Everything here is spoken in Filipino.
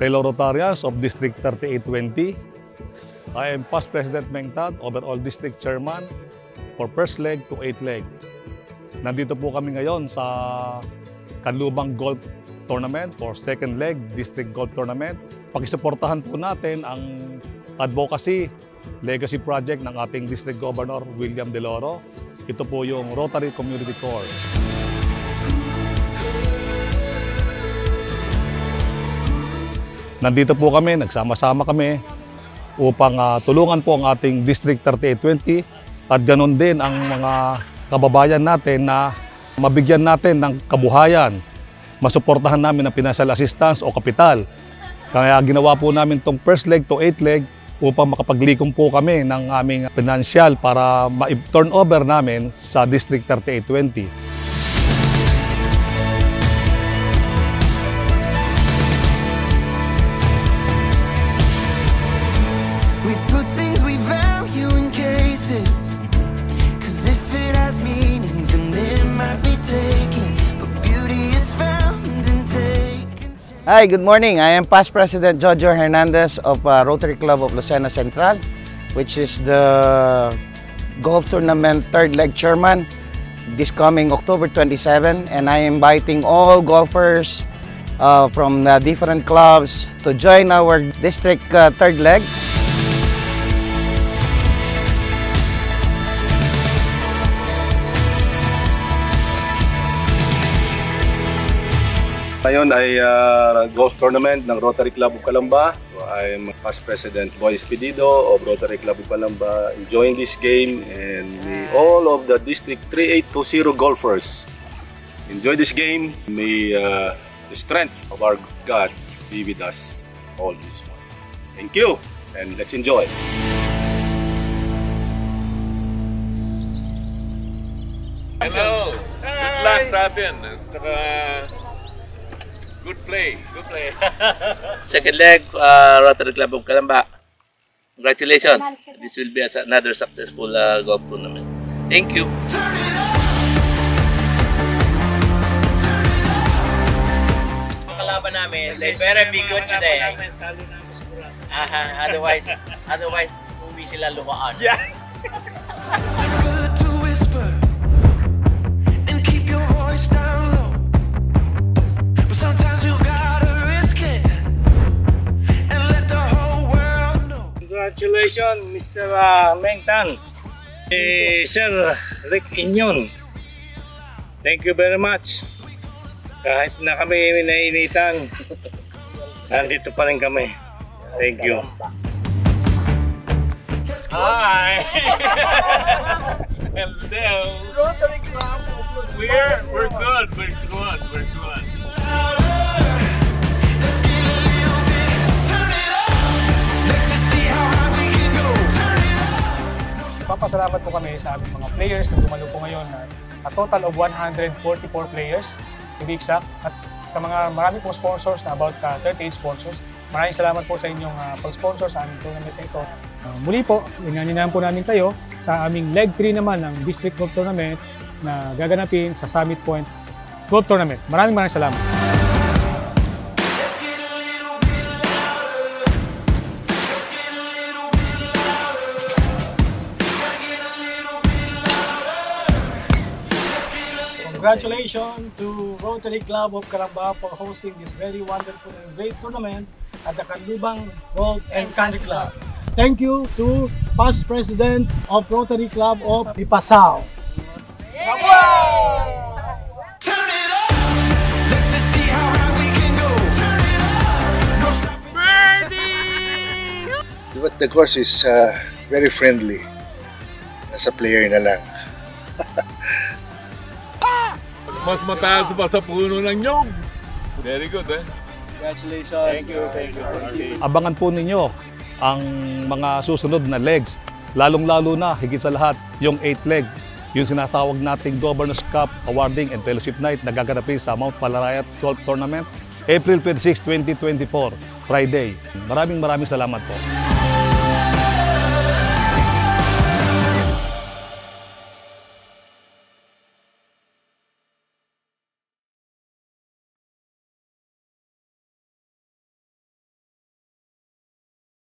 fellow Rotarians of District 3820. I am past President Meng Tad, overall District Chairman for first leg to 8th leg. Nandito po kami ngayon sa Kanlubang Golf Tournament for second leg District Golf Tournament. Pakisuportahan po natin ang advocacy legacy project ng ating District Governor William De Loro. Ito po yung Rotary Community Corps. Nandito po kami, nagsama-sama kami upang tulungan po ang ating District 3820 at ganoon din ang mga kababayan natin na mabigyan natin ng kabuhayan, masuportahan namin ng financial assistance o kapital. Kaya ginawa po namin itong first leg to 8th leg upang makapaglikom po kami ng aming financial para ma-turn over namin sa District 3820. Hi, good morning. I am past President Jojo Hernandez of Rotary Club of Lucena Central, which is the golf tournament third leg chairman this coming October 27, and I am inviting all golfers from the different clubs to join our district third leg. Ngayon ay golf tournament ng Rotary Club of Calamba. I am past President Boy Espedido of Rotary Club of Calamba, enjoying this game, and all of the District 3820 golfers enjoy this game. May the strength of our God be with us all this morning. Thank you, and let's enjoy. Hello! Good luck sa atin. Good play. Good play. Second leg, Rotary Club of Calamba. Congratulations. This will be another successful golf tournament. Thank you. Ang kalaban namin, they better be good today. Otherwise, hindi sila lumaan. Yeah. Congratulations, Mr. Meng Tan. Sir Rick Inyon. Thank you very much. Kahit na kami nainitan, nandito pa rin kami. Thank you. Hi! Hello! We're good. We're good. Papasalamat po kami sa aming mga players na dumalo po ngayon. A total of 144 players, to be exact. At sa mga marami pong sponsors na about 38 sponsors, maraming salamat po sa inyong pag-sponsor sa aming tournament na ito. Muli po, inaninahan po namin kayo sa aming Leg 3 naman ng District Golf Tournament na gaganapin sa Summit Point Golf Tournament. Maraming salamat. Congratulations to Rotary Club of Calamba for hosting this very wonderful and great tournament at the Kanlubang Golf and Country Club. Thank you to past President of Rotary Club of Ipasao. But the course is very friendly. As a player na lang. Mas mataas pa sa puno ng nyog. Very good, eh? Congratulations. Thank you. Abangan po ninyo ang mga susunod na legs. Lalong-lalo na, higit sa lahat, yung 8th leg. Yung sinatawag nating Governor's Cup Awarding and Fellowship Night na gaganapin sa Mount Palarayat Golf Tournament, April 26, 2024, Friday. Maraming salamat po.